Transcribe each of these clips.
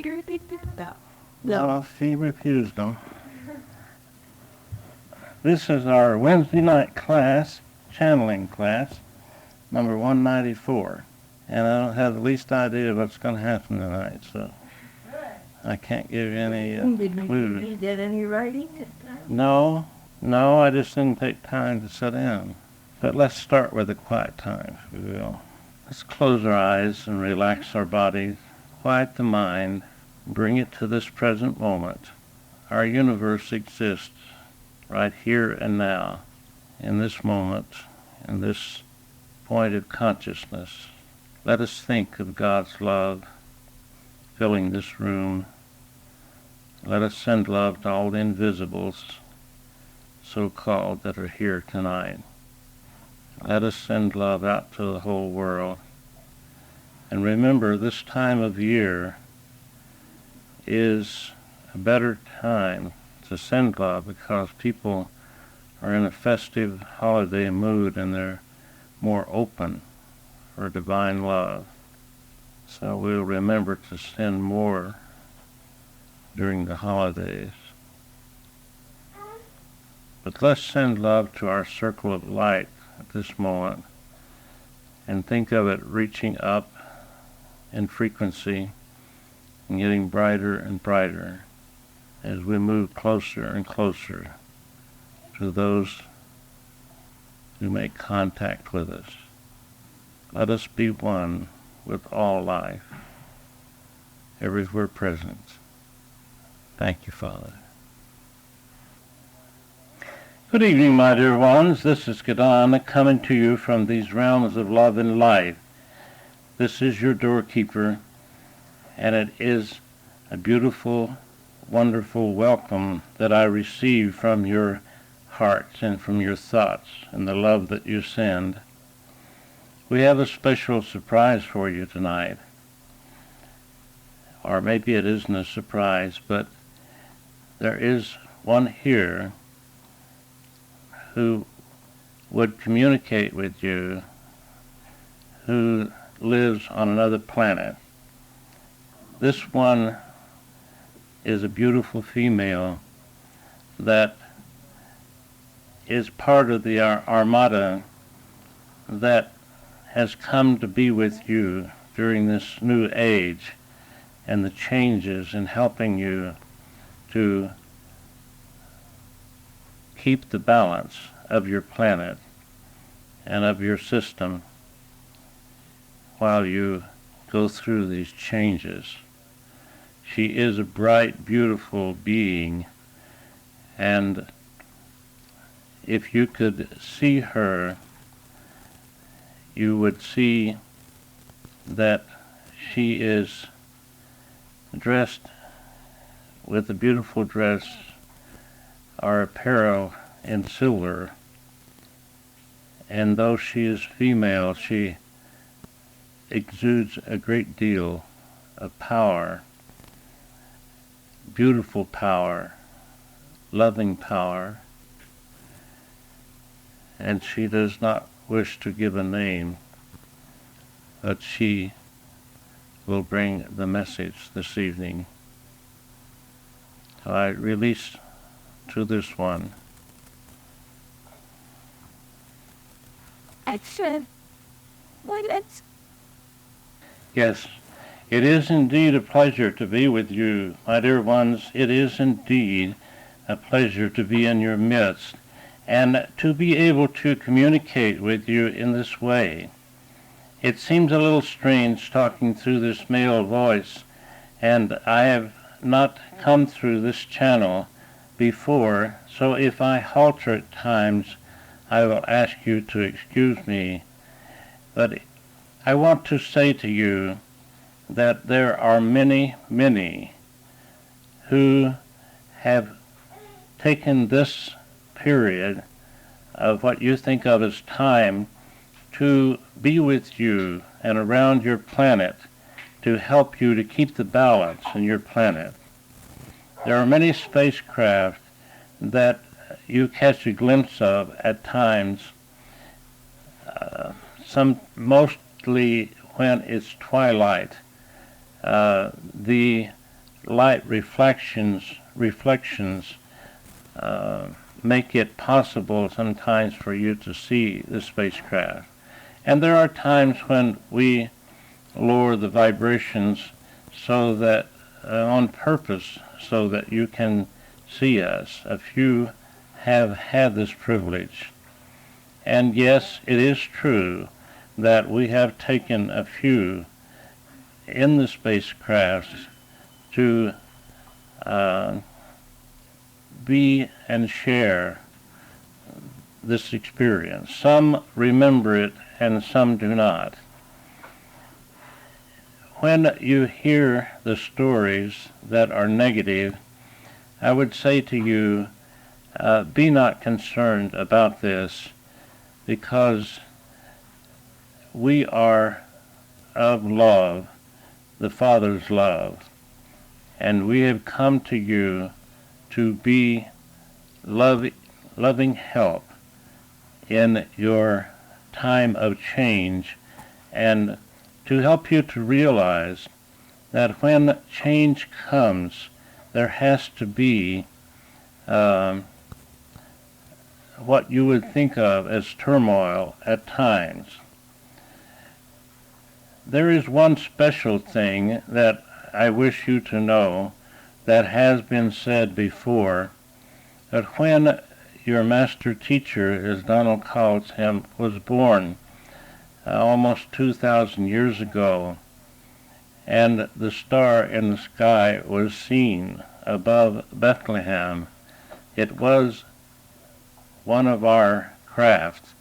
you repeated about? No, she refused them. This is our Wednesday night class, channeling class, number 194. And I don't have the least idea what's going to happen tonight, so I can't give you any clues. Did you get any writing this time? No, I just didn't take time to sit down. But let's start with a quiet time, if we will. Let's close our eyes and relax our bodies, quiet the mind, bring it to this present moment. Our universe exists right here and now, in this moment, in this point of consciousness. Let us think of God's love filling this room. Let us send love to all the invisibles, so-called, that are here tonight. Let us send love out to the whole world. And remember, this time of year is a better time to send love because people are in a festive holiday mood and they're more open for divine love. So we'll remember to send more during the holidays. But let's send love to our circle of light at this moment and think of it reaching up in frequency and getting brighter and brighter as we move closer and closer to those who make contact with us. Let us be one with all life, everywhere present. Thank you, Father. Good evening, my dear ones. This is Gadana coming to you from these realms of love and life. This is your doorkeeper, and it is a beautiful, wonderful welcome that I receive from your hearts and from your thoughts and the love that you send. We have a special surprise for you tonight. Or maybe it isn't a surprise, but there is one here who would communicate with you, who lives on another planet. This one is a beautiful female that is part of the ARMADA that has come to be with you during this new age and the changes in helping you to keep the balance of your planet and of your system while you go through these changes. She is a bright, beautiful being, and if you could see her, you would see that she is dressed with a beautiful dress or apparel in silver, and though she is female, she exudes a great deal of power, beautiful power, loving power, and she does not wish to give a name, but she will bring the message this evening. So I release to this one. Excellent. Well, that's... Yes, it is indeed a pleasure to be with you, my dear ones. It is indeed a pleasure to be in your midst and to be able to communicate with you in this way. It seems a little strange talking through this male voice, and I have not come through this channel before, so if I halter at times, I will ask you to excuse me. But I want to say to you that there are many, many who have taken this period of what you think of as time to be with you and around your planet to help you to keep the balance in your planet. There are many spacecraft that you catch a glimpse of at times, mostly when it's twilight. The light reflections make it possible sometimes for you to see the spacecraft. And there are times when we lower the vibrations so that, on purpose, so that you can see us. A few have had this privilege. And yes, it is true that we have taken a few in the spacecrafts to be and share this experience. Some remember it and some do not. When you hear the stories that are negative, I would say to you, be not concerned about this, because we are of love, the Father's love, and we have come to you to be loving help in your time of change, and to help you to realize that when change comes, there has to be what you would think of as turmoil at times. There is one special thing that I wish you to know that has been said before, that when your master teacher, as Donald calls him, was born almost 2,000 years ago, and the star in the sky was seen above Bethlehem, it was one of our crafts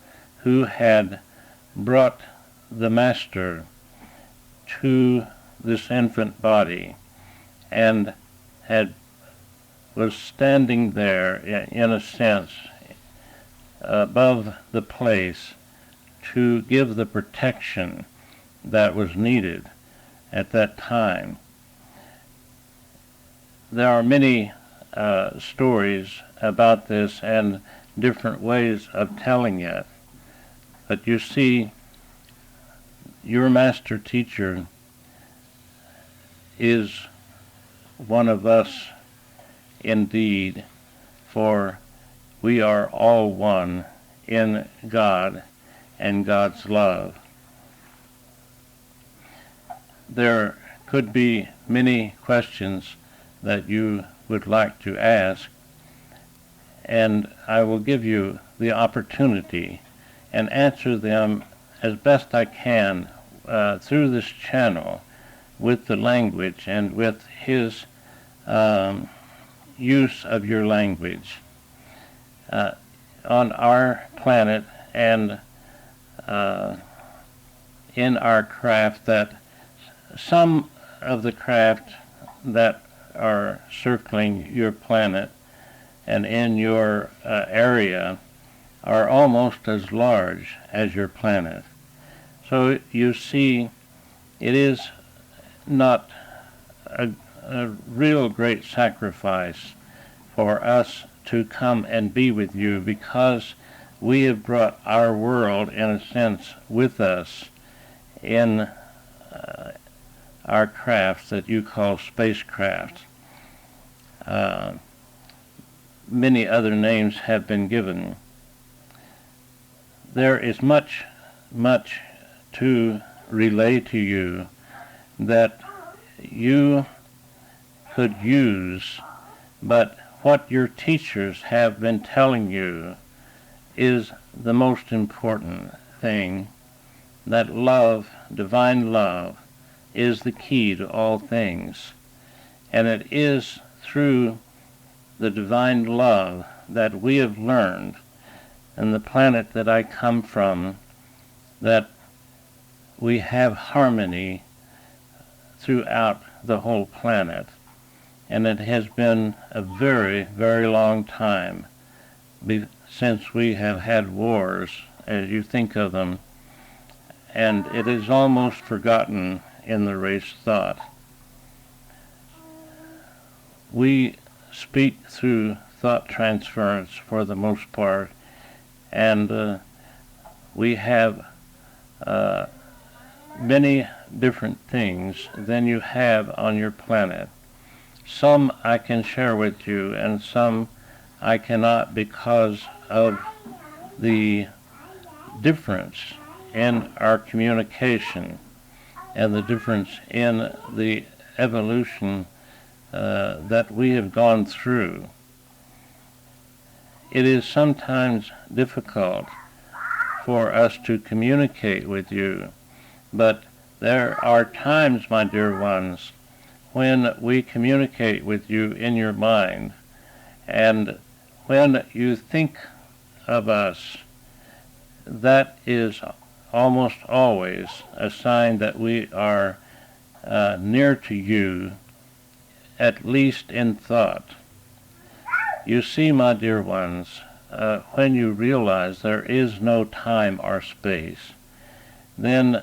who had brought the master to this infant body and was standing there, in a sense, above the place to give the protection that was needed at that time. There are many stories about this and different ways of telling it. But you see, your master teacher is one of us indeed, for we are all one in God and God's love. There could be many questions that you would like to ask, and I will give you the opportunity and answer them as best I can through this channel with the language and with his use of your language. On our planet and in our craft, that some of the craft that are circling your planet and in your area are almost as large as your planet. So you see, it is not a real great sacrifice for us to come and be with you, because we have brought our world, in a sense, with us in our craft that you call spacecraft. Many other names have been given. There is much to relay to you that you could use, but what your teachers have been telling you is the most important thing, that love, divine love, is the key to all things. And it is through the divine love that we have learned, and the planet that I come from, that we have harmony throughout the whole planet. And it has been a very, very long time since we have had wars, as you think of them, and it is almost forgotten in the race thought. We speak through thought transference for the most part, and we have many different things than you have on your planet. Some I can share with you, and some I cannot because of the difference in our communication and the difference in the evolution that we have gone through. It is sometimes difficult for us to communicate with you, but there are times, my dear ones, when we communicate with you in your mind, and when you think of us, that is almost always a sign that we are near to you, at least in thought. You see, my dear ones, when you realize there is no time or space, then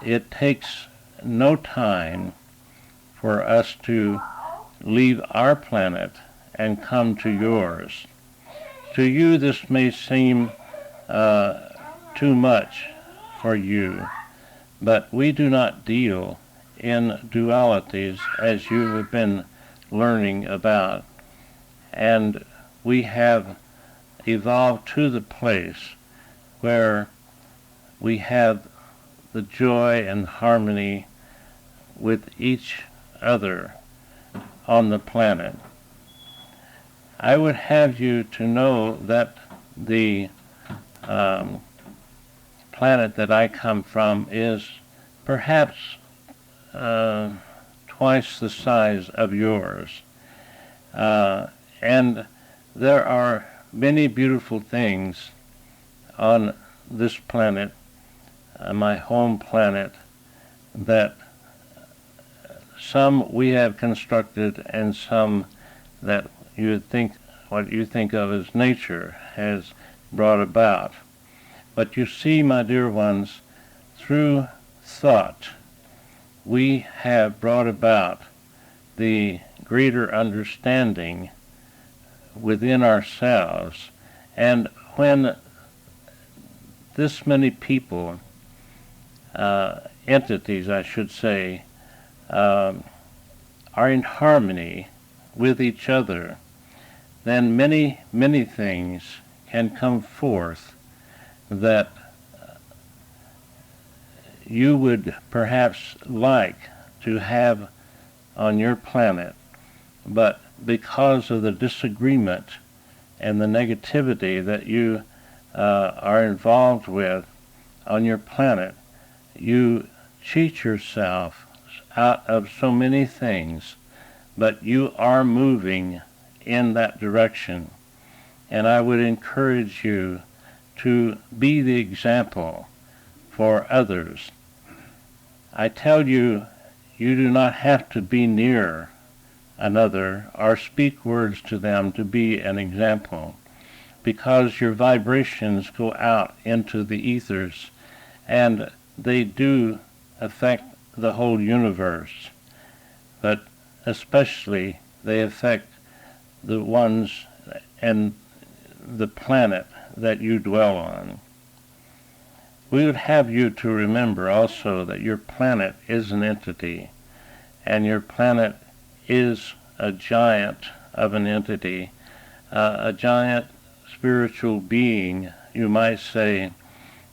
it takes no time for us to leave our planet and come to yours. To you, this may seem too much for you, but we do not deal in dualities as you have been learning about. And we have evolved to the place where we have the joy and harmony with each other on the planet. I would have you to know that the planet that I come from is perhaps twice the size of yours. And there are many beautiful things on this planet, my home planet, that some we have constructed and some that what you think of as nature has brought about. But you see, my dear ones, through thought, we have brought about the greater understanding within ourselves. And when this many people, entities I should say, are in harmony with each other, then many, many things can come forth that you would perhaps like to have on your planet, but because of the disagreement and the negativity that you are involved with on your planet, you cheat yourself out of so many things, but you are moving in that direction. And I would encourage you to be the example for others. I tell you, you do not have to be near another or speak words to them to be an example, because your vibrations go out into the ethers and they do affect the whole universe, but especially they affect the ones and the planet that you dwell on. We would have you to remember also that your planet is an entity, and your planet is a giant of an entity, a giant spiritual being, you might say,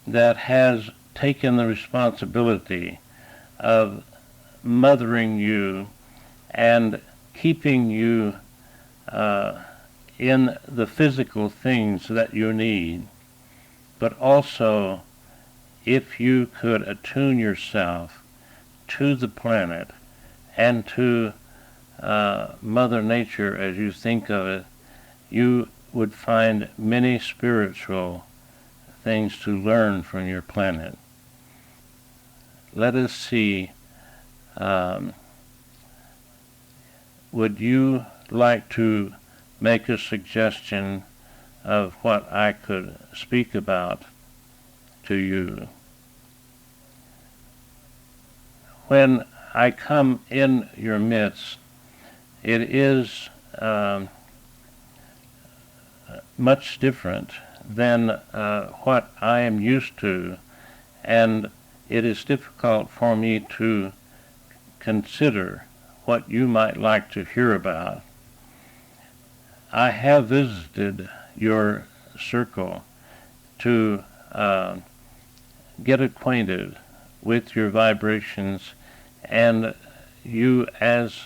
that has taken the responsibility of mothering you and keeping you in the physical things that you need. But also, if you could attune yourself to the planet and to Mother Nature as you think of it, you would find many spiritual things to learn from your planet. Let us see, would you like to make a suggestion of what I could speak about to you? When I come in your midst, it is much different than what I am used to, and it is difficult for me to consider what you might like to hear about. I have visited your circle to get acquainted with your vibrations and you as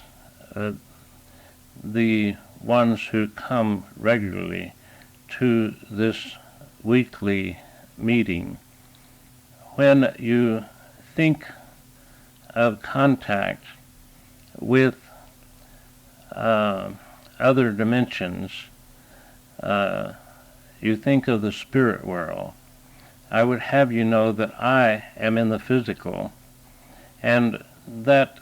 the ones who come regularly to this weekly meeting. When you think of contact with other dimensions, you think of the spirit world. I would have you know that I am in the physical, and that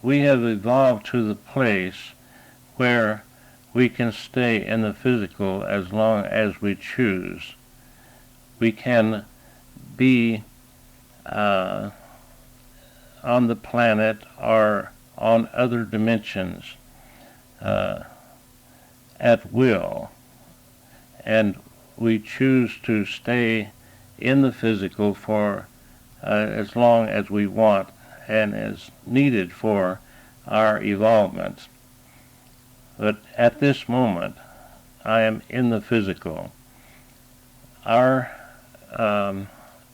we have evolved to the place where we can stay in the physical as long as we choose. We can be on the planet or on other dimensions at will, and we choose to stay in the physical for as long as we want and as needed for our evolvement. But at this moment, I am in the physical. Our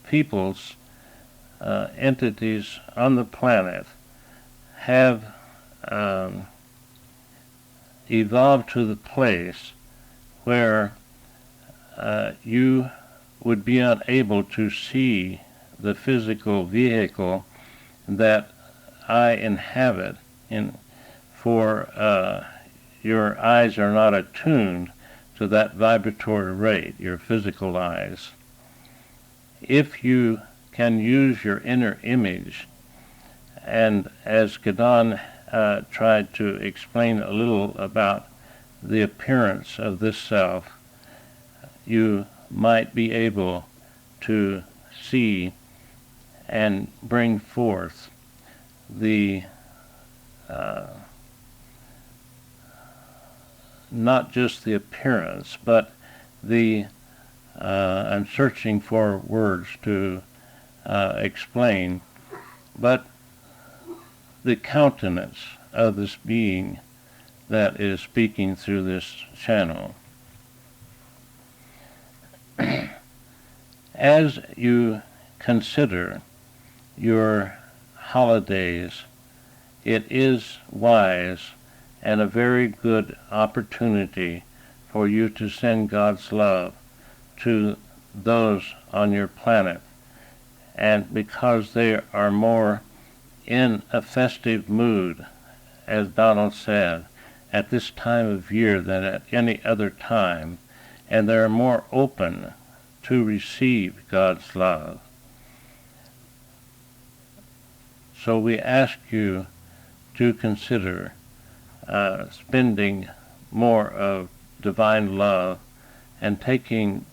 peoples, entities on the planet have evolved to the place where you would be unable to see the physical vehicle that I inhabit, for your eyes are not attuned to that vibratory rate, your physical eyes. If you can use your inner image, and as Gadon tried to explain a little about the appearance of this self, you might be able to see and bring forth the not just the appearance, but the I'm searching for words to explain, but the countenance of this being that is speaking through this channel. As you consider your holidays, it is wise and a very good opportunity for you to send God's love to those on your planet. And because they are more in a festive mood, as Donald said, at this time of year than at any other time, and they're more open to receive God's love. So we ask you to consider spending more of divine love and taking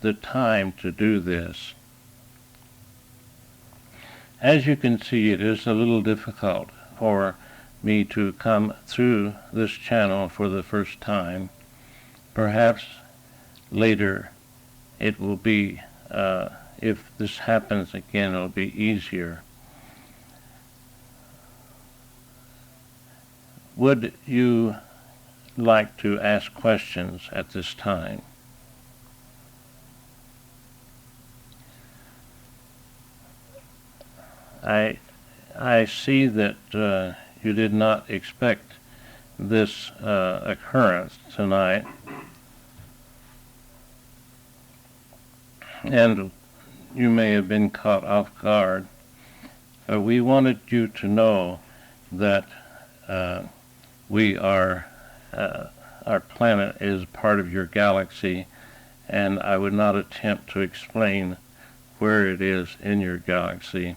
the time to do this. As you can see, it is a little difficult for me to come through this channel for the first time. Perhaps later it will be, if this happens again, it'll be easier. Would you like to ask questions at this time? I see that you did not expect this occurrence tonight, and you may have been caught off guard. We wanted you to know that we are, our planet is part of your galaxy, and I would not attempt to explain where it is in your galaxy.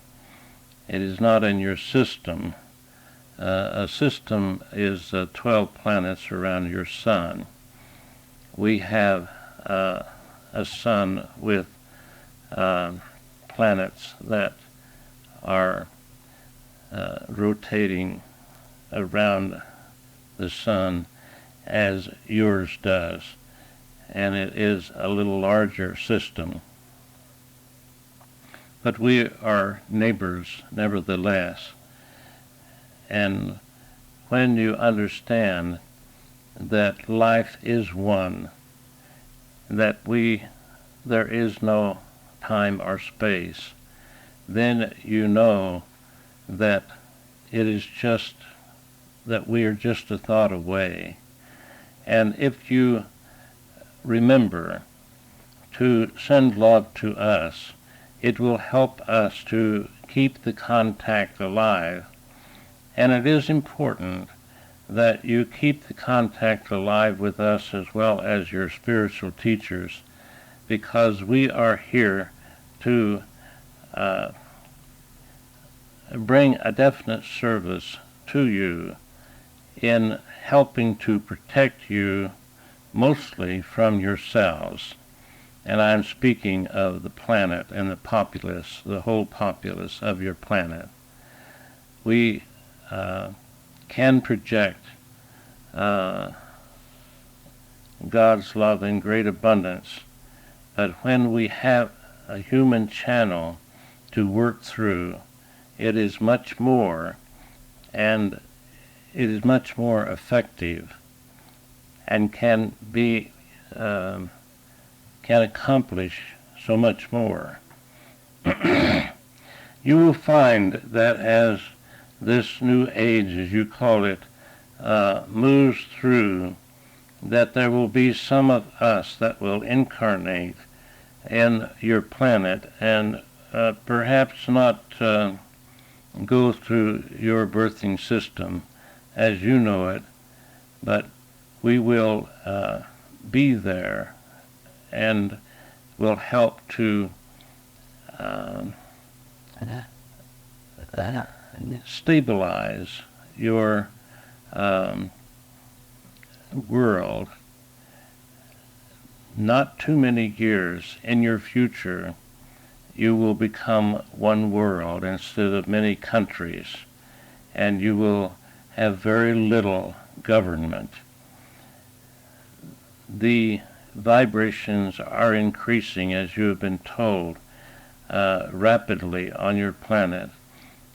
It is not in your system. A system is 12 planets around your sun. We have a sun with planets that are rotating around the sun as yours does, and it is a little larger system. But we are neighbors nevertheless, and when you understand that life is one, that there is no time or space, then you know that it is just that we are just a thought away. And if you remember to send love to us, it will help us to keep the contact alive. And it is important that you keep the contact alive with us as well as your spiritual teachers, because we are here to bring a definite service to you in helping to protect you mostly from yourselves. And I'm speaking of the planet and the populace, the whole populace of your planet. We can project God's love in great abundance, but when we have a human channel to work through, it is much more, and it is much more effective, and can accomplish so much more. You will find that as this new age, as you call it, moves through, that there will be some of us that will incarnate in your planet and perhaps not go through your birthing system as you know it, but we will be there and will help to stabilize your world. Not too many years in your future, you will become one world instead of many countries, and you will have very little government. The vibrations are increasing, as you have been told, rapidly on your planet,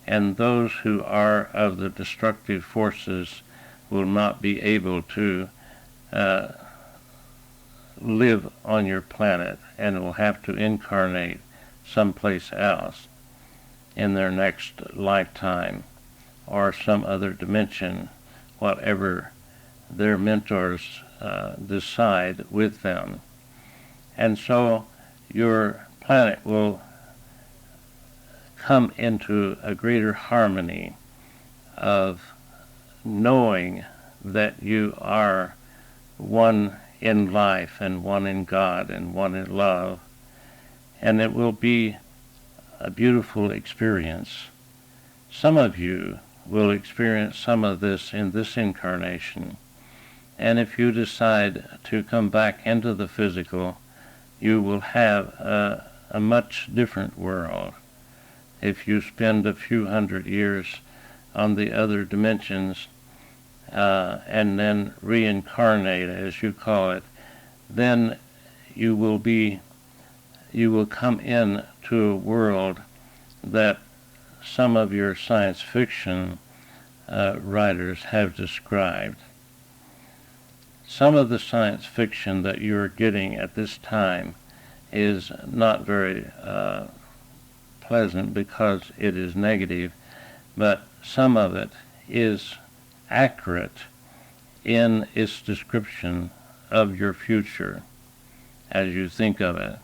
and those who are of the destructive forces will not be able to live on your planet and will have to incarnate someplace else in their next lifetime or some other dimension, whatever their mentors decide with them. And so your planet will come into a greater harmony of knowing that you are one in life and one in God and one in love, and it will be a beautiful experience. Some of you will experience some of this in this incarnation, and if you decide to come back into the physical, you will have a much different world. If you spend a few hundred years on the other dimensions and then reincarnate, as you call it, then you will come in to a world that some of your science fiction writers have described. Some of the science fiction that you are getting at this time is not very pleasant because it is negative, but some of it is accurate in its description of your future as you think of it.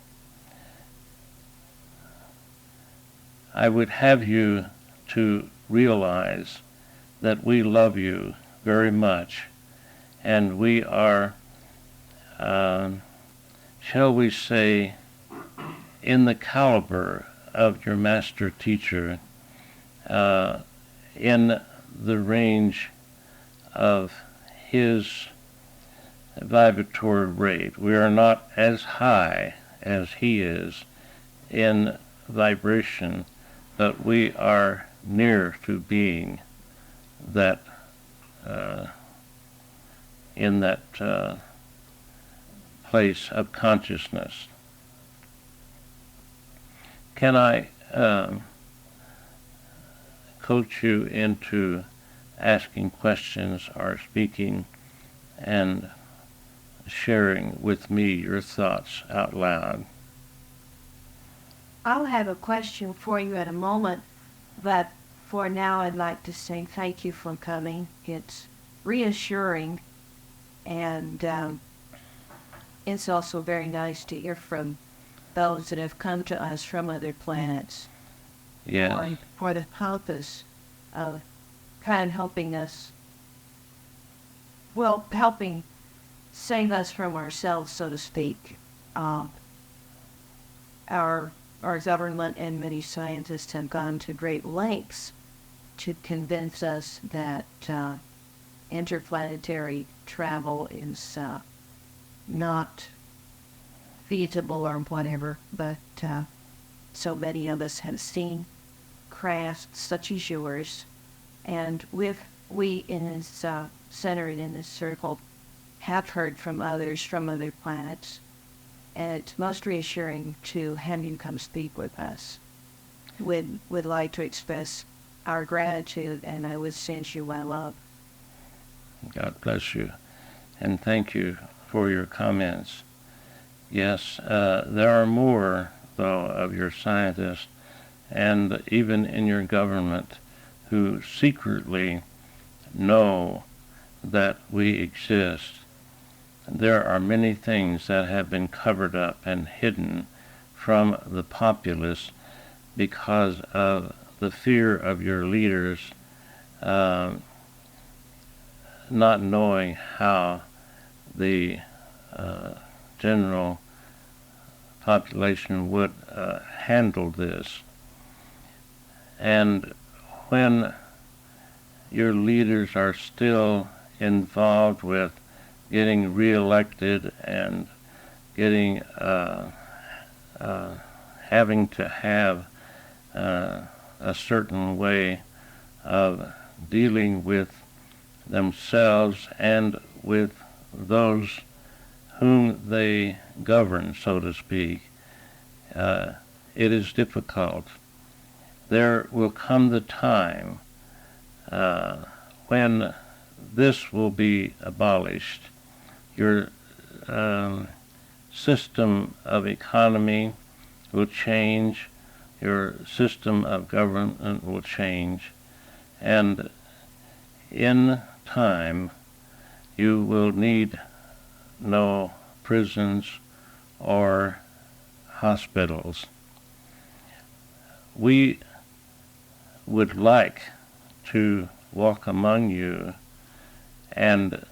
I would have you to realize that we love you very much, and we are, shall we say, in the caliber of your master teacher, in the range of his vibratory rate. We are not as high as he is in vibration, but we are near to being that in that place of consciousness. Can I coach you into asking questions or speaking and sharing with me your thoughts out loud. I'll have a question for you in a moment, but for now I'd like to say thank you for coming. It's reassuring, and it's also very nice to hear from those that have come to us from other planets. Yes. For the purpose of kind of helping us, well, helping save us from ourselves, so to speak. Our government and many scientists have gone to great lengths to convince us that interplanetary travel is not feasible or whatever, but so many of us have seen crafts such as yours, and we in this center and in this circle have heard from others from other planets, and it's most reassuring to have you come speak with us. Would like to express our gratitude, and I would send you my love. God bless you, and thank you for your comments. Yes, there are more, though, of your scientists, and even in your government, who secretly know that we exist. There are many things that have been covered up and hidden from the populace because of the fear of your leaders not knowing how the general population would handle this. And when your leaders are still involved with getting reelected and getting having to have a certain way of dealing with themselves and with those whom they govern, so to speak, it is difficult. There will come the time when this will be abolished. Your system of economy will change, your system of government will change, and in time you will need no prisons or hospitals. We would like to walk among you and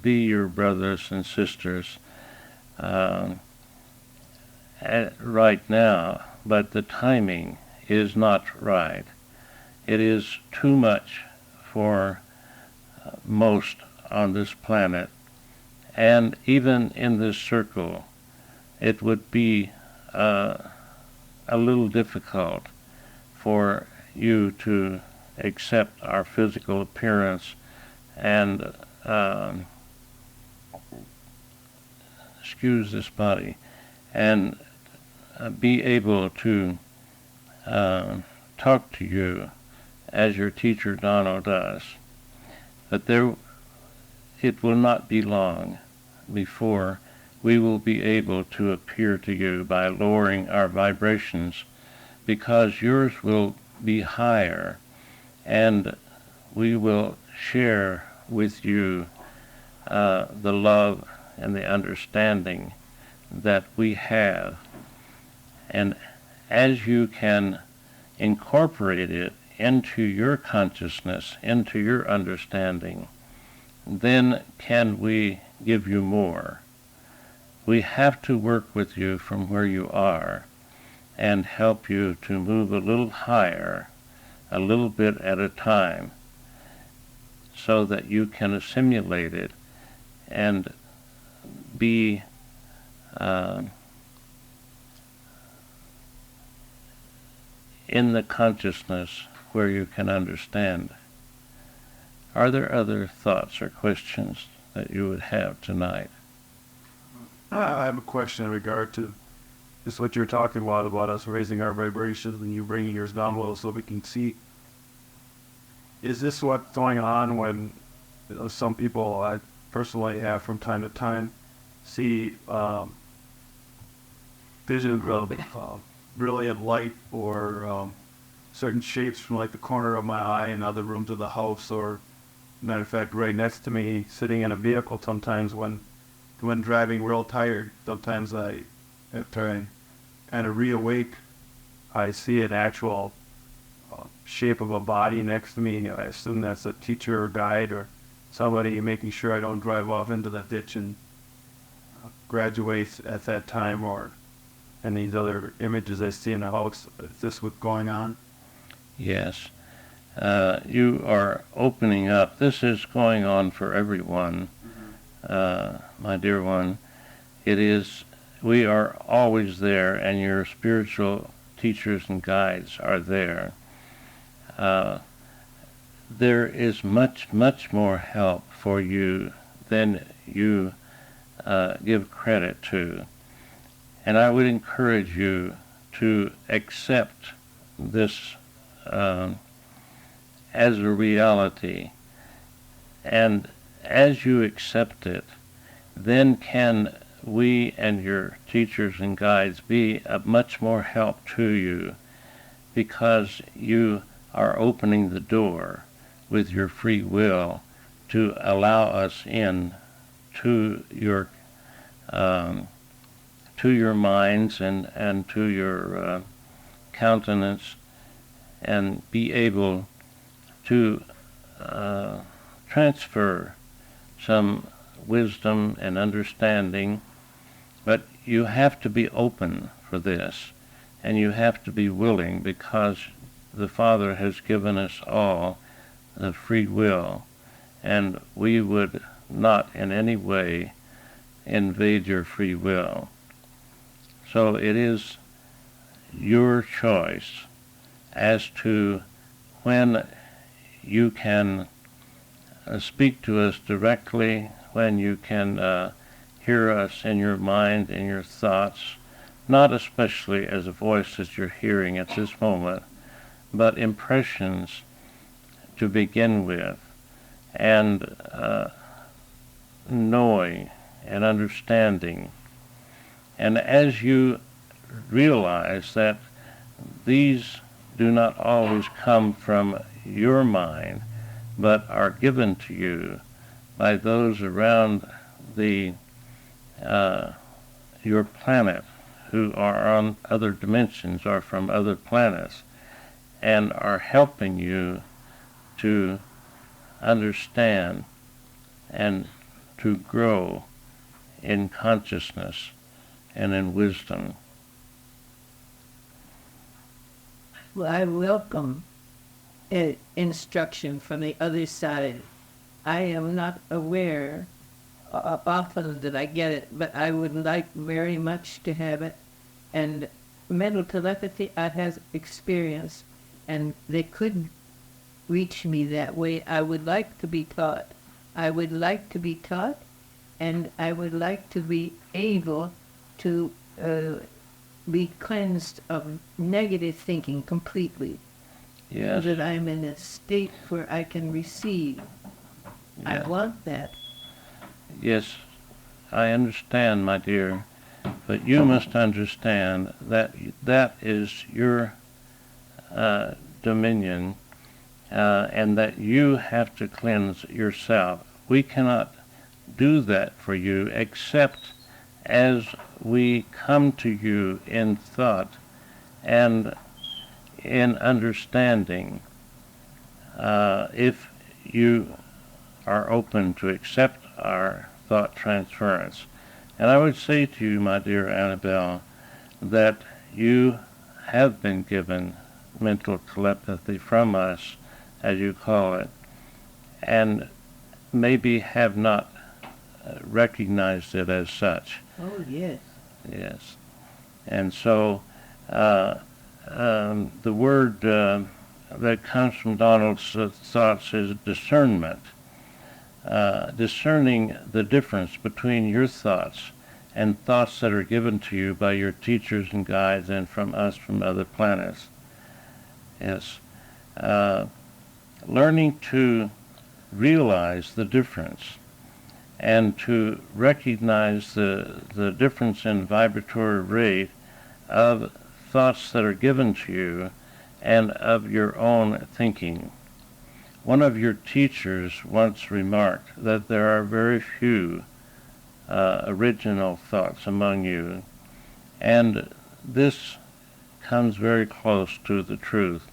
be your brothers and sisters right now, but the timing is not right. It is too much for most on this planet, and even in this circle, it would be a little difficult for you to accept our physical appearance and excuse this body and be able to talk to you as your teacher Donald does. But it will not be long before we will be able to appear to you by lowering our vibrations, because yours will be higher, and we will share with you the love and the understanding that we have. And as you can incorporate it into your consciousness, into your understanding, then can we give you more. We have to work with you from where you are and help you to move a little higher, a little bit at a time, so that you can assimilate it and be in the consciousness where you can understand. Are there other thoughts or questions that you would have tonight? I have a question in regard to just what you're talking about us raising our vibrations and you bringing yours down low so we can see. is this what's going on when some people I personally have from time to time see visions of brilliant light or certain shapes from like the corner of my eye in other rooms of the house, or matter of fact right next to me sitting in a vehicle sometimes when driving real tired. Sometimes after I kind of reawake, I see an actual shape of a body next to me. I assume that's a teacher or guide or somebody making sure I don't drive off into the ditch and graduate at that time, or and these other images I see in the house. Is this what's going on? Yes. You are opening up. This is going on for everyone, my dear one. It is, we are always there, and your spiritual teachers and guides are there. There is much, much more help for you than you give credit to. And I would encourage you to accept this as a reality. And as you accept it, then can we and your teachers and guides be of much more help to you, because you are opening the door with your free will to allow us in to your minds and to your countenance, and be able to transfer some wisdom and understanding. But you have to be open for this, and you have to be willing, because the Father has given us all the free will, and we would not in any way invade your free will. So it is your choice as to when you can speak to us directly, when you can hear us in your mind, in your thoughts, not especially as a voice that you're hearing at this moment, but impressions to begin with, and knowing and understanding. And as you realize that these do not always come from your mind, but are given to you by those around your planet, who are on other dimensions or from other planets, and are helping you to understand and to grow in consciousness and in wisdom. Well, I welcome instruction from the other side. I am not aware often that I get it, but I would like very much to have it. And mental telepathy I have experience, and they couldn't reach me that way. I would like to be taught. I would like to be taught, and I would like to be able to be cleansed of negative thinking completely. Yes. So that I'm in a state where I can receive. Yeah. I want that. Yes, I understand, my dear, but you must understand that that is your dominion, and that you have to cleanse yourself. We cannot do that for you except as we come to you in thought and in understanding. If you are open to accept our thought transference. And I would say to you, my dear Annabelle, that you have been given mental telepathy from us, as you call it, and maybe have not recognized it as such. Oh, yes. Yes. And so the word that comes from Donald's thoughts is discernment. Discerning the difference between your thoughts and thoughts that are given to you by your teachers and guides and from us from other planets. Yes. learning to realize the difference and to recognize the difference in vibratory rate of thoughts that are given to you and of your own thinking. One of your teachers once remarked that there are very few original thoughts among you, and this comes very close to the truth.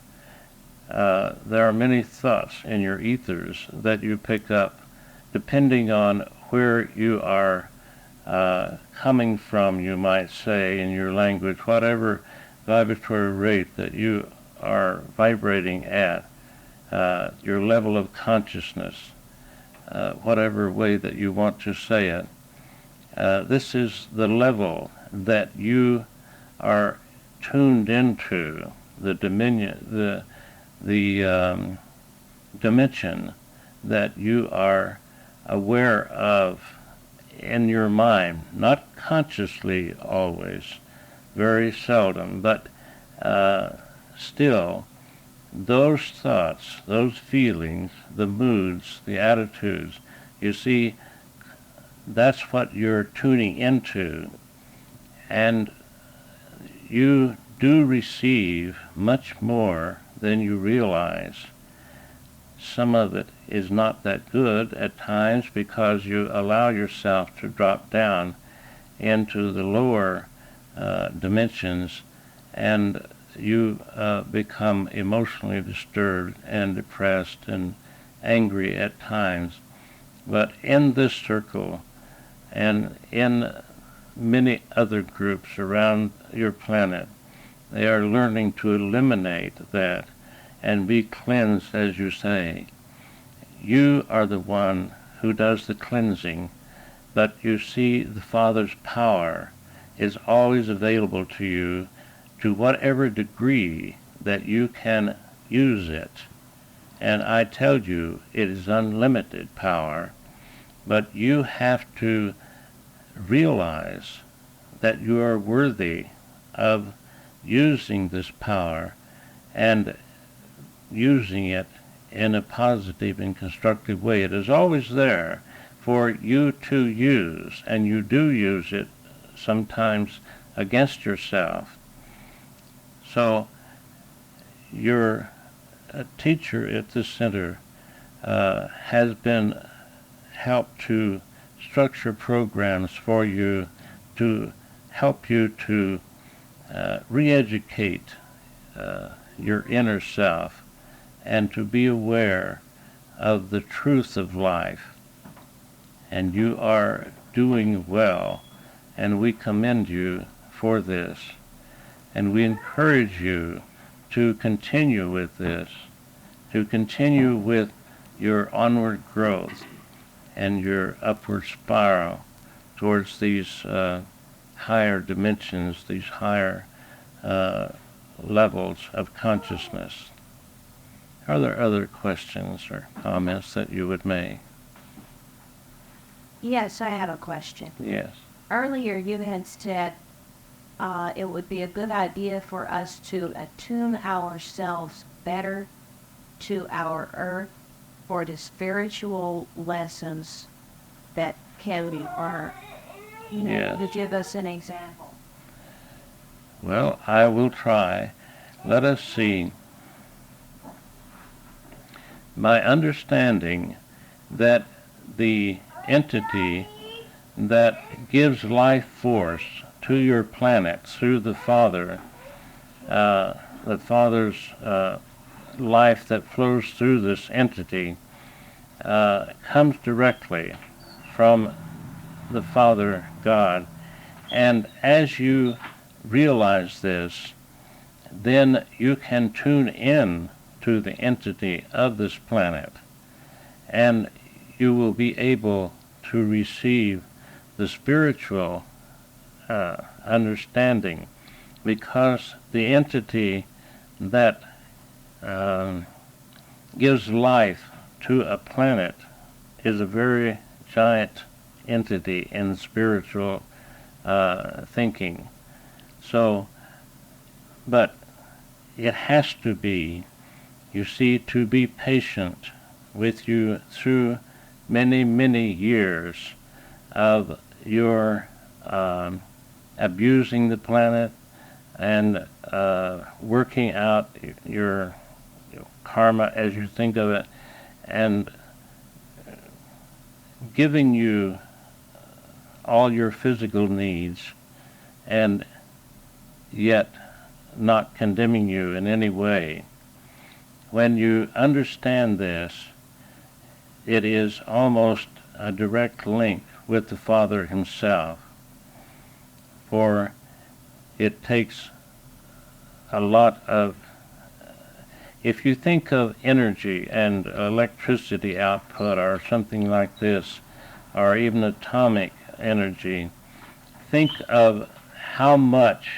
There are many thoughts in your ethers that you pick up depending on where you are coming from, you might say, in your language, whatever vibratory rate that you are vibrating at, your level of consciousness, whatever way that you want to say it. This is the level that you are tuned into, the dimension that you are aware of in your mind, not consciously always, very seldom, but still, those thoughts, those feelings, the moods, the attitudes, you see, that's what you're tuning into, and you do receive much more than you realize. Some of it is not that good at times because you allow yourself to drop down into the lower dimensions, and you become emotionally disturbed and depressed and angry at times. But in this circle and in many other groups around your planet, they are learning to eliminate that and be cleansed, as you say. You are the one who does the cleansing, but you see the Father's power is always available to you to whatever degree that you can use it. And I tell you, it is unlimited power, but you have to realize that you are worthy of using this power and using it in a positive and constructive way. It is always there for you to use, and you do use it sometimes against yourself. So your teacher at this center has been helped to structure programs for you to help you to re-educate your inner self and to be aware of the truth of life. And you are doing well, and we commend you for this. And we encourage you to continue with this, to continue with your onward growth and your upward spiral towards these higher dimensions, these higher levels of consciousness. Are there other questions or comments that you would make? Yes, I have a question. Yes. Earlier you had said it would be a good idea for us to attune ourselves better to our earth for the spiritual lessons that can be learned. Yes. To give us an example. Well, I will try. Let us see. My understanding that the entity that gives life force to your planet through the Father's life that flows through this entity comes directly from the Father God. And as you realize this, then you can tune in to the entity of this planet, and you will be able to receive the spiritual understanding, because the entity that gives life to a planet is a very giant entity in spiritual thinking. So, but it has to be You see, to be patient with you through many, many years of your abusing the planet and working out your karma as you think of it, and giving you all your physical needs, and yet not condemning you in any way. When you understand this, it is almost a direct link with the Father himself, for it takes a lot of, if you think of energy and electricity output or something like this, or even atomic energy, think of how much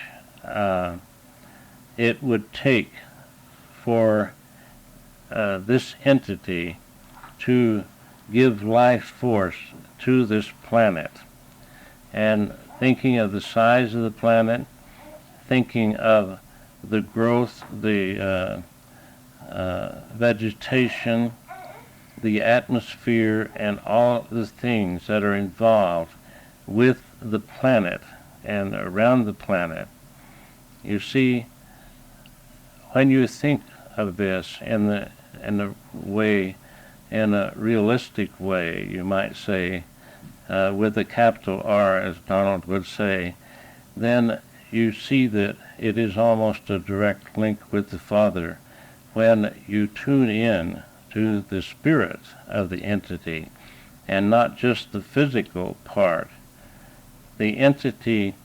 it would take for this entity to give life force to this planet. And thinking of the size of the planet, thinking of the growth, the vegetation, the atmosphere, and all the things that are involved with the planet and around the planet. You see, when you think of this in a way, in a realistic way, you might say, with a capital R, as Donald would say, then you see that it is almost a direct link with the Father when you tune in to the spirit of the entity and not just the physical part. The entity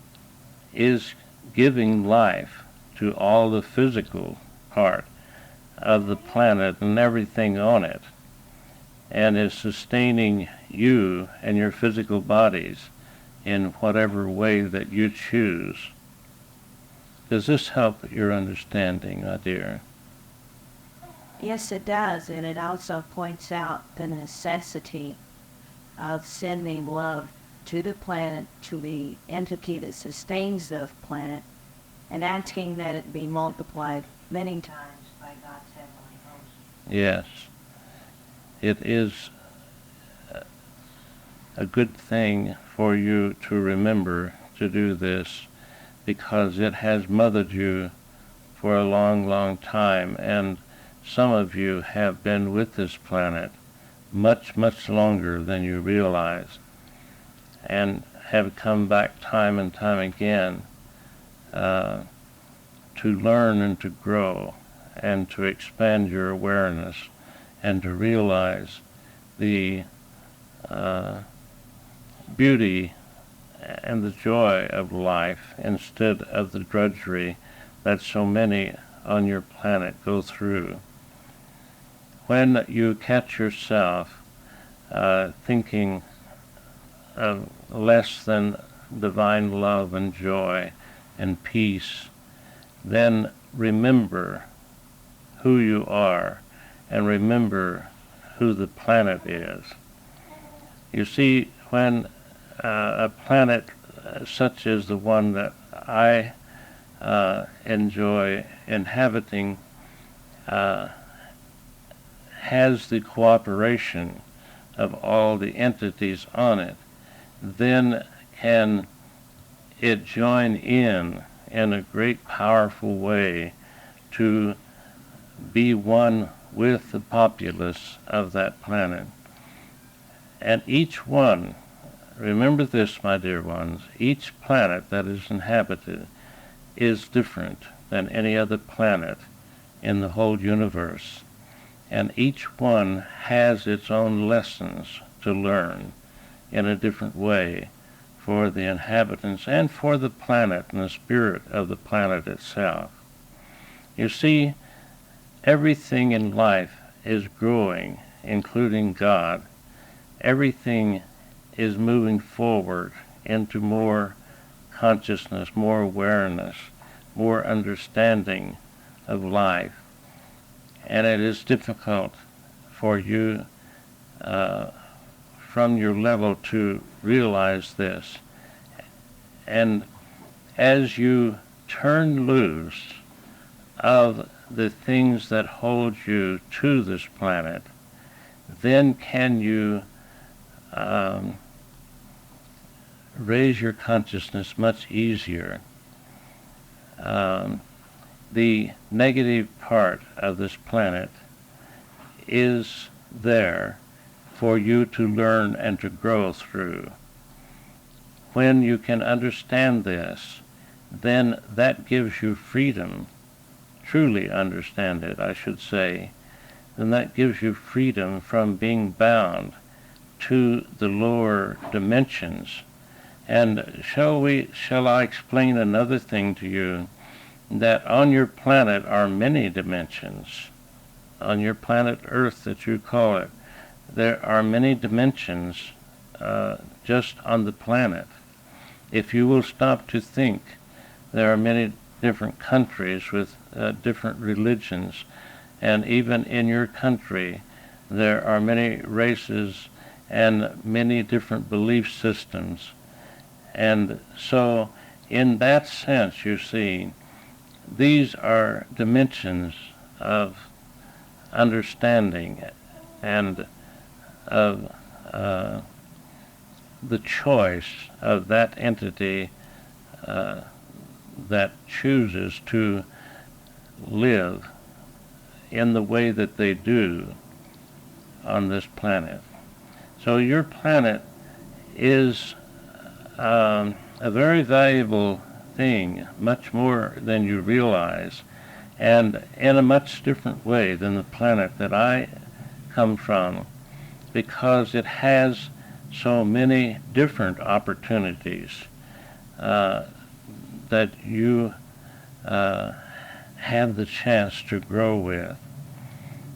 is giving life to all the physical part of the planet and everything on it, and is sustaining you and your physical bodies in whatever way that you choose. Does this help your understanding, my dear? Yes, it does, and it also points out the necessity of sending love to the planet, to the entity that sustains the planet, and asking that it be multiplied many times by God's heavenly host. Yes. It is a good thing for you to remember to do this, because it has mothered you for a long, long time, and some of you have been with this planet much, much longer than you realize, and have come back time and time again to learn and to grow and to expand your awareness and to realize the beauty and the joy of life instead of the drudgery that so many on your planet go through. When you catch yourself thinking of less than divine love and joy and peace, then remember who you are and remember who the planet is. You see, when a planet such as the one that I enjoy inhabiting has the cooperation of all the entities on it, then can it join in a great powerful way to be one with the populace of that planet. And each one, remember this, my dear ones, each planet that is inhabited is different than any other planet in the whole universe. And each one has its own lessons to learn in a different way for the inhabitants and for the planet and the spirit of the planet itself. You see, everything in life is growing, including God. Everything is moving forward into more consciousness, more awareness, more understanding of life. And it is difficult for you from your level to realize this. And as you turn loose of the things that hold you to this planet, then can you raise your consciousness much easier. The negative part of this planet is there for you to learn and to grow through. When you can understand this, then that gives you freedom, truly understand it, I should say, then that gives you freedom from being bound to the lower dimensions. And shall I explain another thing to you, that on your planet are many dimensions. On your planet Earth, that you call it, there are many dimensions just on the planet. If you will stop to think, there are many different countries with different religions, and even in your country there are many races and many different belief systems. And so in that sense, you see, these are dimensions of understanding and of the choice of that entity that chooses to live in the way that they do on this planet. So your planet is a very valuable thing, much more than you realize, and in a much different way than the planet that I come from, because it has so many different opportunities that you have the chance to grow with.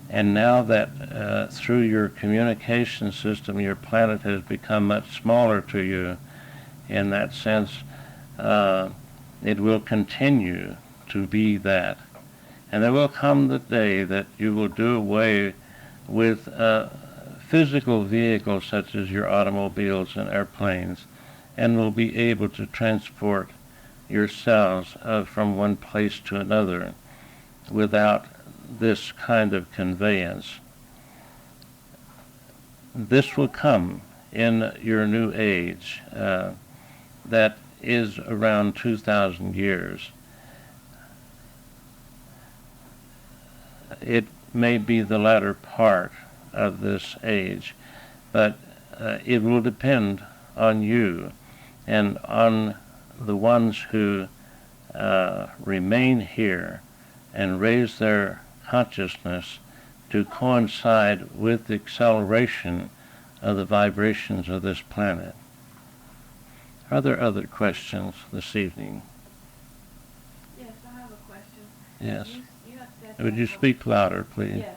And now that through your communication system, your planet has become much smaller to you, in that sense, it will continue to be that. And there will come the day that you will do away with physical vehicles such as your automobiles and airplanes, and will be able to transport yourselves from one place to another without this kind of conveyance. This will come in your new age that is around 2,000 years. It may be the latter part of this age, but it will depend on you and on the ones who remain here and raise their consciousness to coincide with the acceleration of the vibrations of this planet. Are there other questions this evening? Yes, I have a question. Yes. You had said Would you speak louder, please? Yes.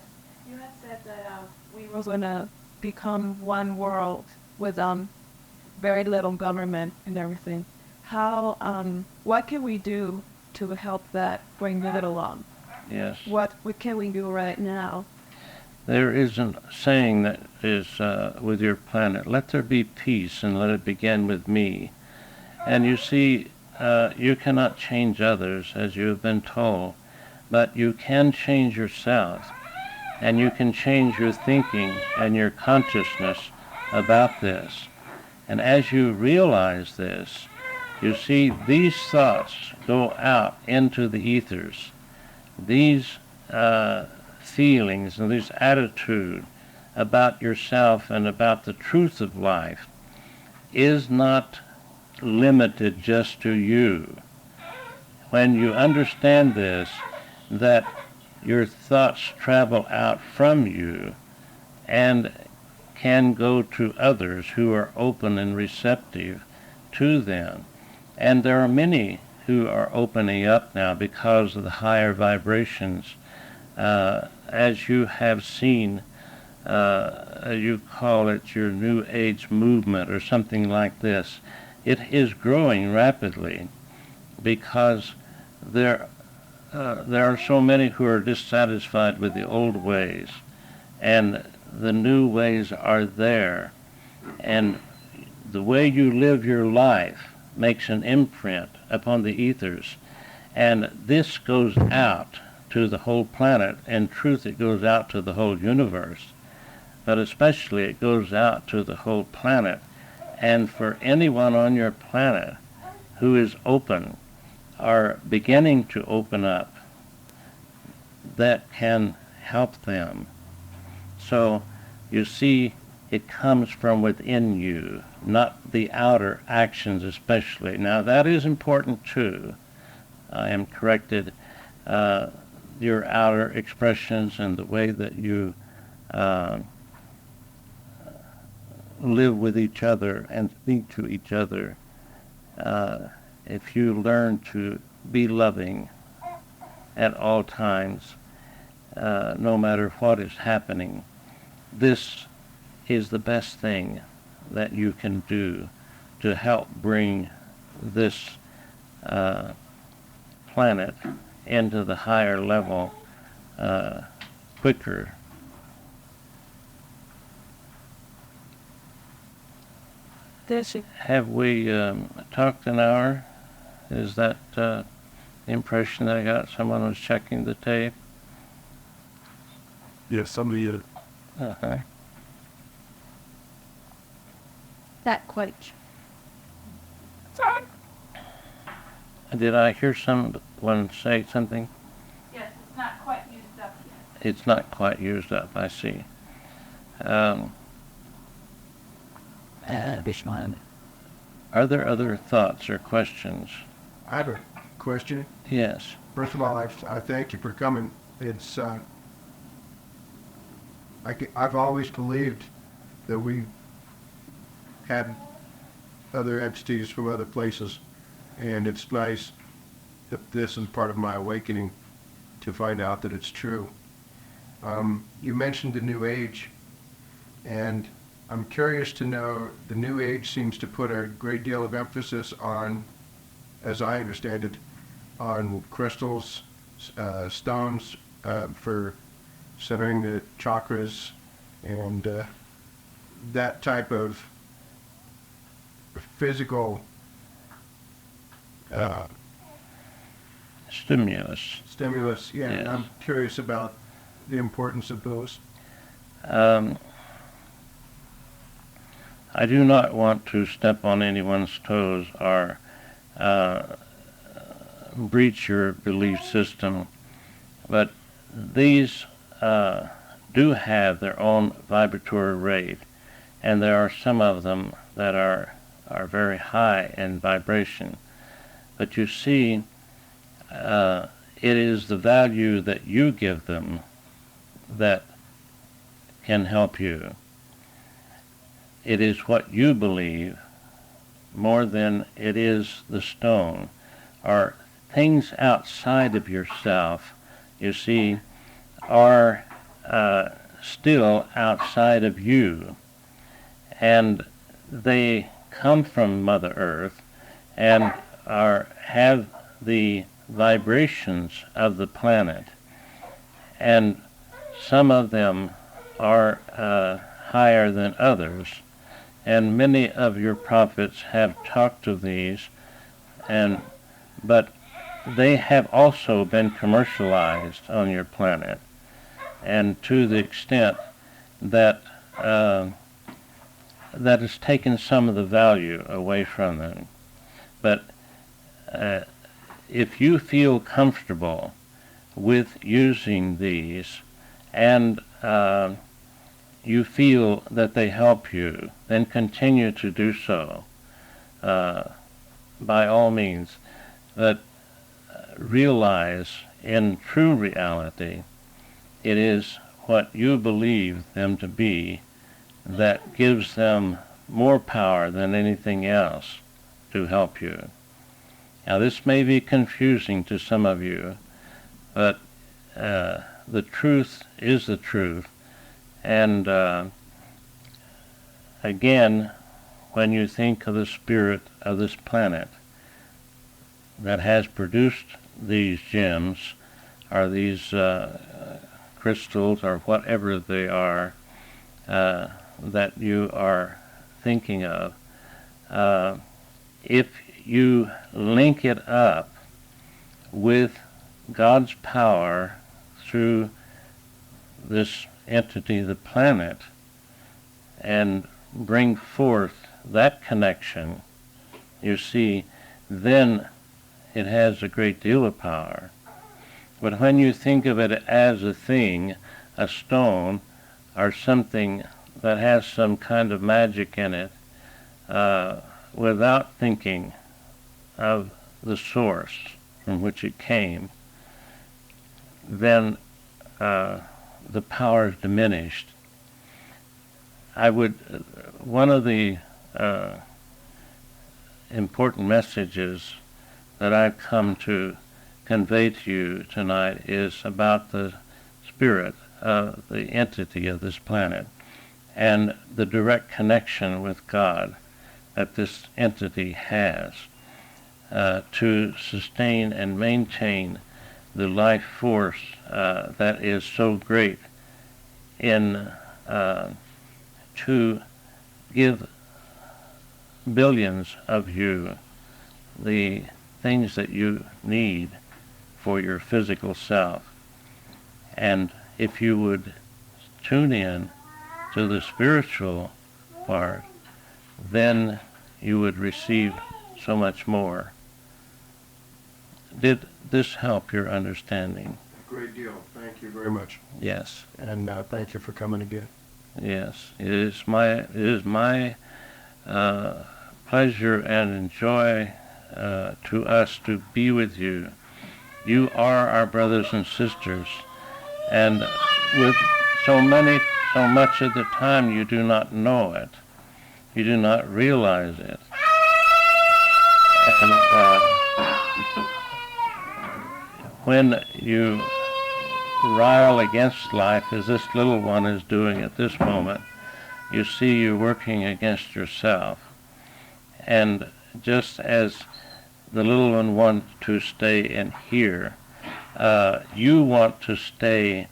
You had said that we were going to become one world with very little government and everything. How, what can we do to help that bring that along? Yes. What can we do right now? There is a saying that is with your planet, let there be peace and let it begin with me. And you see, you cannot change others, as you have been told, but you can change yourself, and you can change your thinking and your consciousness about this. And as you realize this, you see these thoughts go out into the ethers. These feelings and this attitude about yourself and about the truth of life is not limited just to you. When you understand this, that your thoughts travel out from you and can go to others who are open and receptive to them. And there are many who are opening up now because of the higher vibrations. As you have seen, you call it your New Age movement or something like this. It is growing rapidly because there are so many who are dissatisfied with the old ways, and the new ways are there. And the way you live your life makes an imprint upon the ethers, and this goes out to the whole planet. In truth, it goes out to the whole universe, but especially it goes out to the whole planet. And for anyone on your planet who is open or beginning to open up, that can help them. So you see, it comes from within you, not the outer actions especially. Now that is important too. I am corrected. Your outer expressions and the way that you live with each other and speak to each other. If you learn to be loving at all times, no matter what is happening, this is the best thing that you can do to help bring this planet into the higher level quicker. Have we talked an hour? Is that the impression that I got? Someone was checking the tape? Yeah, somebody Uh-huh. That quite. Did I hear someone say something? Yes, it's not quite used up yet. It's not quite used up, I see. Are there other thoughts or questions? I have a question. Yes. First of all, I thank you for coming. It's I've always believed that we had other entities from other places, and it's nice that this is part of my awakening to find out that it's true. You mentioned the New Age, and I'm curious to know, the New Age seems to put a great deal of emphasis on, as I understand it, on crystals, stones for centering the chakras, and that type of physical Stimulus. Yeah, Yes. and I'm curious about the importance of those. I do not want to step on anyone's toes or breach your belief system, but these do have their own vibratory rate, and there are some of them that are very high in vibration. But you see, it is the value that you give them that can help you. It is what you believe more than it is the stone, or things outside of yourself, you see, are still outside of you, and they come from Mother Earth and have the vibrations of the planet, and some of them are higher than others, and many of your prophets have talked of these, but they have also been commercialized on your planet, and to the extent that that has taken some of the value away from them. But if you feel comfortable with using these, and you feel that they help you, then continue to do so, by all means. But realize, in true reality, it is what you believe them to be that gives them more power than anything else to help you. Now, this may be confusing to some of you, but the truth is the truth. And again, when you think of the spirit of this planet that has produced these gems, or these crystals, or whatever they are that you are thinking of, if you link it up with God's power through this entity, the planet, and bring forth that connection, you see, then it has a great deal of power. But when you think of it as a thing, a stone, or something that has some kind of magic in it, without thinking of the source from which it came, then the power is diminished. One of the important messages that I've come to convey to you tonight is about the spirit, the entity of this planet, and the direct connection with God that this entity has to sustain and maintain the life force that is so great in to give billions of you the things that you need for your physical self. And if you would tune in to the spiritual part, then you would receive so much more. Did this help your understanding? A great deal. Thank you very much. Yes. And thank you for coming again. Yes. It is my pleasure and joy to us to be with you. You are our brothers and sisters, and with so much of the time you do not know it. You do not realize it. And when you rile against life, as this little one is doing at this moment, you see you're working against yourself. And just as the little one wants to stay in here, you want to stay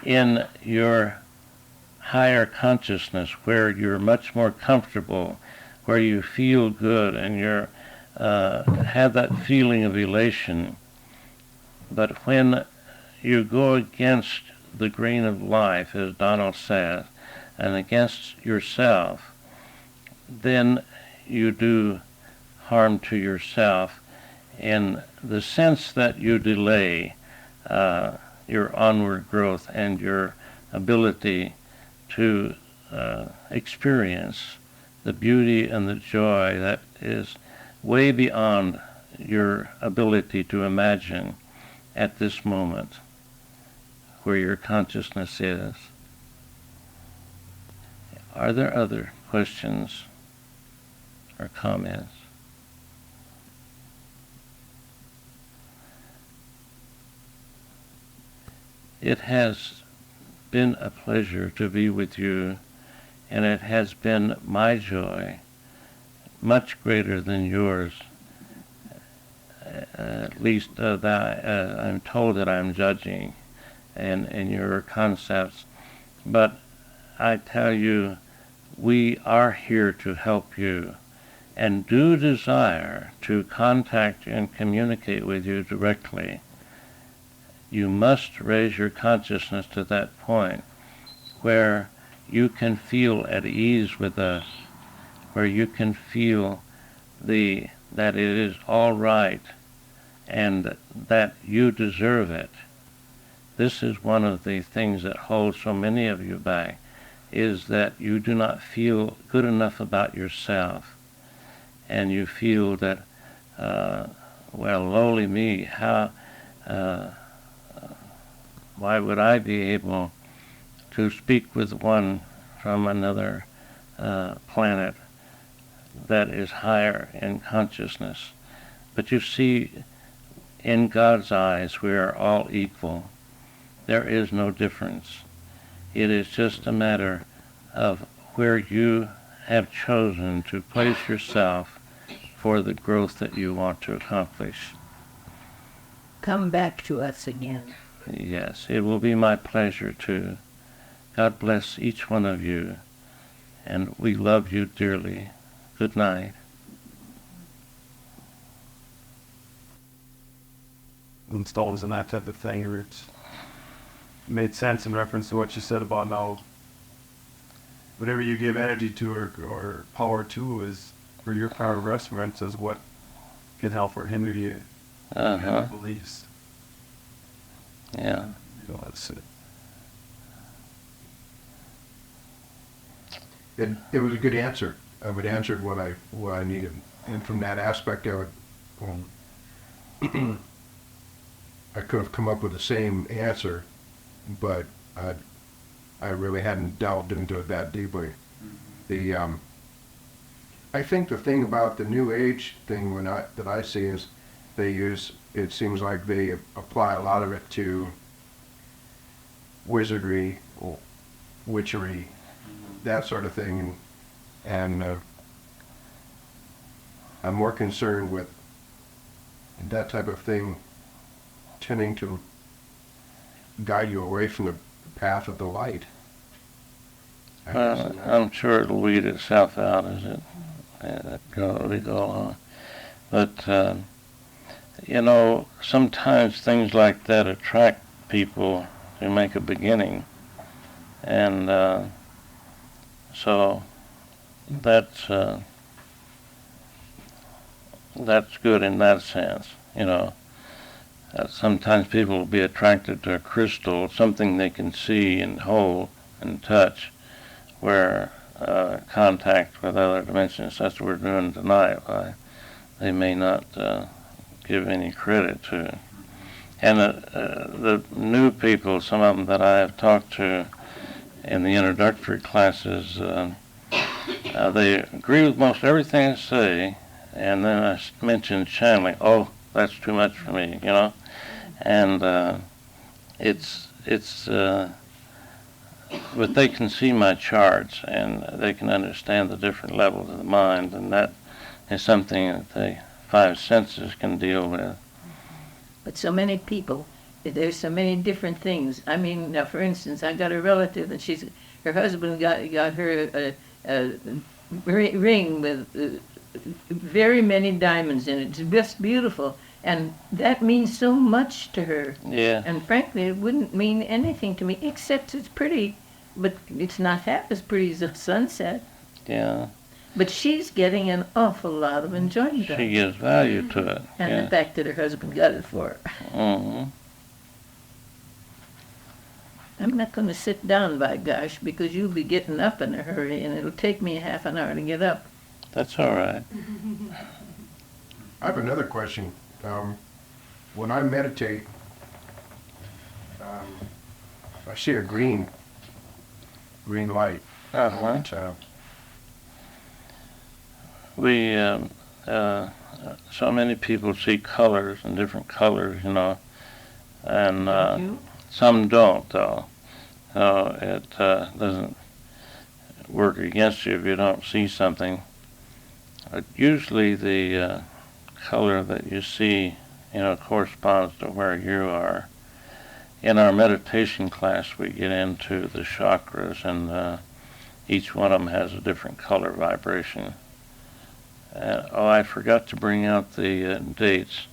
in your higher consciousness where you're much more comfortable, where you feel good and you're have that feeling of elation. But when you go against the grain of life, as Donald says, and against yourself, then you do harm to yourself in the sense that you delay your onward growth and your ability to experience the beauty and the joy that is way beyond your ability to imagine at this moment where your consciousness is. Are there other questions or comments? It has been a pleasure to be with you, and it has been my joy, much greater than yours. At least I'm told that I'm judging in your concepts, but I tell you, we are here to help you, and do desire to contact and communicate with you directly. You must raise your consciousness to that point where you can feel at ease with us, where you can feel that it is all right and that you deserve it. This is one of the things that holds so many of you back, is that you do not feel good enough about yourself, and you feel that, well, lowly me, why would I be able to speak with one from another planet that is higher in consciousness? But you see, in God's eyes, we are all equal. There is no difference. It is just a matter of where you have chosen to place yourself for the growth that you want to accomplish. Come back to us again. Yes, it will be my pleasure to. God bless each one of you, and we love you dearly. Good night. Installs and that type of thing, or it's made sense in reference to what you said about how whatever you give energy to or power to is for your power of reference is what can help or hinder you in your beliefs. Yeah. You know, that's it. It was a good answer. It answered what I needed, and from that aspect, I could have come up with the same answer, but I really hadn't delved into it that deeply. I think the thing about the New Age thing that I see is it seems like they apply a lot of it to wizardry, or witchery, that sort of thing, and I'm more concerned with that type of thing tending to guide you away from the path of the light. I'm sure it'll weed itself out as we go along. But, you know, sometimes things like that attract people to make a beginning. And so that's good in that sense, you know. Sometimes people will be attracted to a crystal, something they can see and hold and touch, where contact with other dimensions, that's what we're doing tonight, they may not give any credit to. And the new people, some of them that I have talked to in the introductory classes, they agree with most everything I say, and then I mention channeling. Oh, that's too much for me, you know. And it's but they can see my charts, and they can understand the different levels of the mind, and that is something that the five senses can deal with. But so many people, there's so many different things. I mean, now for instance, I got a relative, and her husband got her a ring with very many diamonds in it. It's just beautiful, and that means so much to her. Yeah. And frankly, it wouldn't mean anything to me, except it's pretty, but it's not half as pretty as a sunset. Yeah. But she's getting an awful lot of enjoyment out of She it. gives value to it. And Yeah. the fact that her husband got it for her. Mm-hmm. I'm not going to sit down, by gosh, because you'll be getting up in a hurry, and it'll take me half an hour to get up. That's all right. I have another question. When I meditate, I see a green light. Uh-huh. So many people see colors and different colors, you know, and some don't, though. It doesn't work against you if you don't see something. But usually the color that you see, you know, corresponds to where you are. In our meditation class, we get into the chakras, and each one of them has a different color vibration. I forgot to bring out the dates.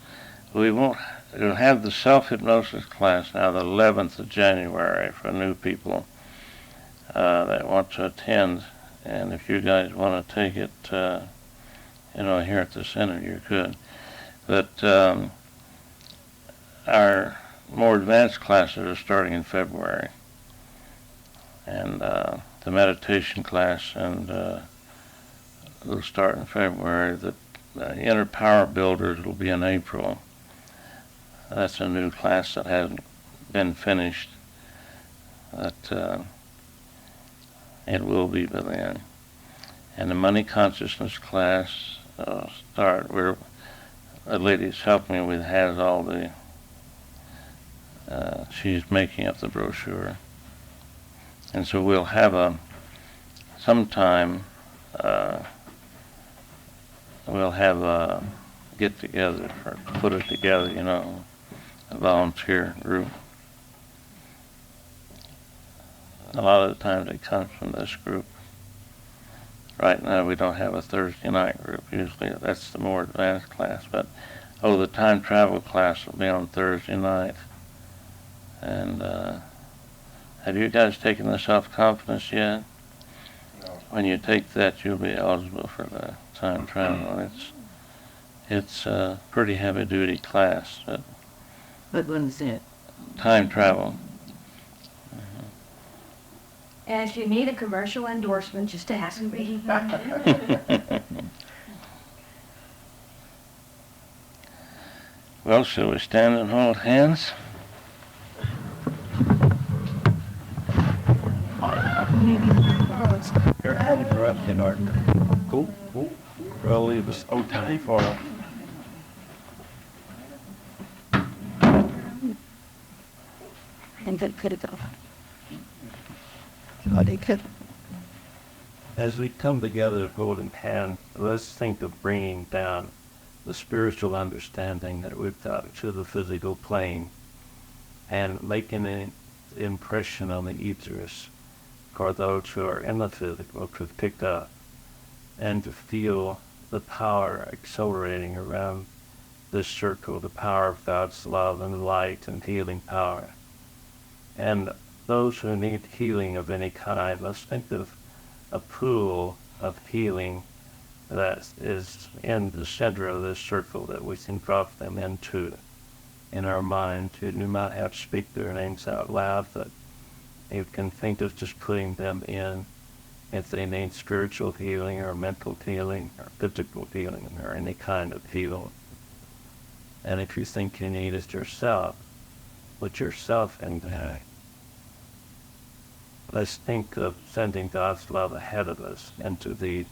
We'll have the self-hypnosis class now, the 11th of January, for new people that want to attend. And if you guys want to take it, you know, here at the center, you could. But our more advanced classes are starting in February. And the meditation class, and will start in February. The Inner Power Builders will be in April. That's a new class that hasn't been finished. But it will be by then. And the Money Consciousness class start. A lady's helping me with has all the. She's making up the brochure, and so we'll have sometime. We'll have a get together or put it together, you know, a volunteer group. A lot of the times it comes from this group. Right now we don't have a Thursday night group. Usually that's the more advanced class, but the time travel class will be on Thursday night. And Have you guys taken the self-confidence yet? When you take that, you'll be eligible for the time travel. It's a pretty heavy-duty class, What one's it? time travel. And if you need a commercial endorsement, just ask me. Well, shall we stand and hold hands? You're interrupting, Art. Cool. Really, it was okay for him. And then could it go? As we come together holding hands, let's think of bringing down the spiritual understanding that we've got to the physical plane and making an impression on the ethers for those who are in the physical to pick up and to feel the power accelerating around this circle, the power of God's love and light and healing power. And those who need healing of any kind, let's think of a pool of healing that is in the center of this circle that we can drop them into in our mind. You might have to speak their names out loud, but you can think of just putting them in if they need spiritual healing or mental healing or physical healing or any kind of healing. And if you think you need it yourself, put yourself in there. Let's think of sending God's love ahead of us into the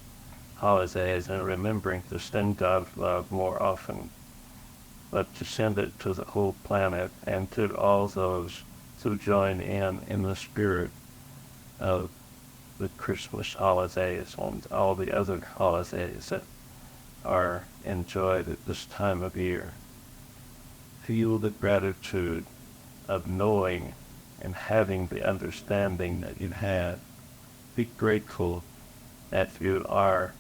holidays and remembering to send God's love more often, but to send it to the whole planet and to all those who join in the spirit of the Christmas holidays and all the other holidays that are enjoyed at this time of year. Feel the gratitude of knowing and having the understanding that you had. Be grateful that you are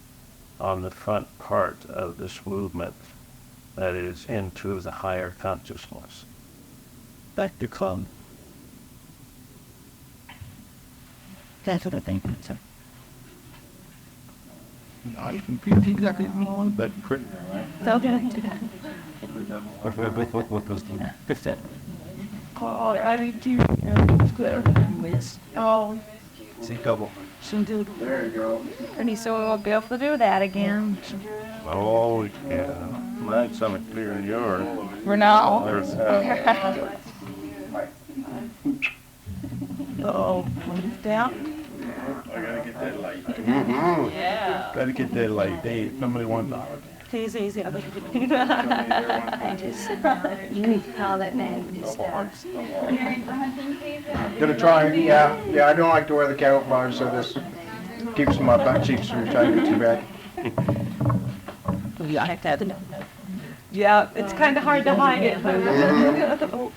on the front part of this movement that is into the higher consciousness. Dr. Clum. That's what I think. So, I can feel exactly wrong, but So good. what was the fifth set? Oh, I need to. Oh, See couple. and so we'll be able to do that again. Oh, yeah. Mine's something clearer than yours. We're now. There's, Oh, down. I gotta get that light. Yeah. Gotta get that light. They somebody wants Please, easy. I just call that man just Gonna try, yeah. I don't like to wear the camouflage, so this keeps my butt cheeks from trying to get too bad. we like that. Yeah, it's kind of hard to hide it.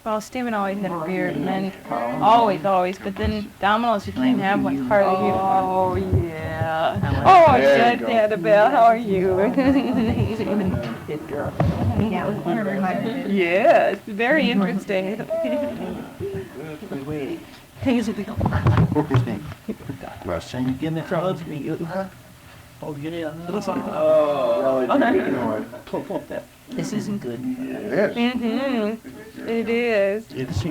Well, Steven always had a beard, and always, but then Domino's, you can't have one hardly. Oh, yeah. Oh, There you good, go. Annabelle, how are you? Yes, very interesting. Well, send you give me trouble to me. Oh, yeah. This isn't good. It is. It is. It's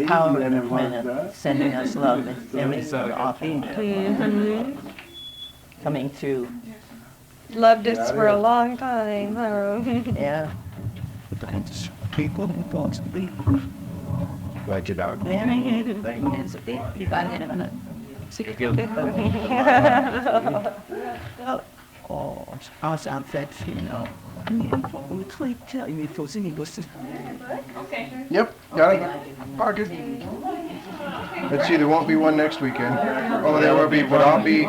Power of sending us love and sending us often coming through. Loved us for a long time. Yeah. people who thought to be. Glad you're out. You got it. Oh, I sound fed, you know. We tell you it goes in, he goes to. Yep, got it. Park it. Let's see, there won't be one next weekend. Oh, there will be, but I'll be,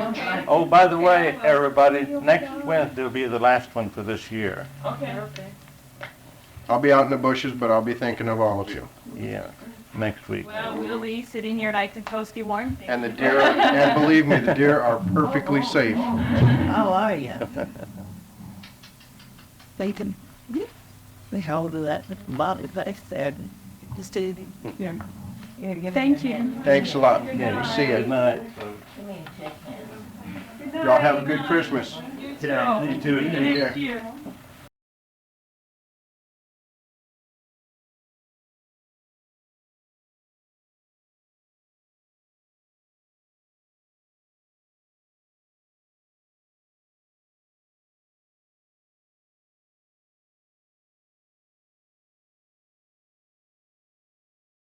Oh, by the way, everybody, next Wednesday will be the last one for this year. I'll be out in the bushes, but I'll be thinking of all of you. Yeah, next week. Well, we'll be sitting here nice and toasty warm. And the deer, and believe me, the deer are perfectly safe. How are you? They can. They held that body back there. just to, thank you. Thanks a lot. Yeah, see you. Good night. Y'all have a good Christmas. Yeah, you too. Take care.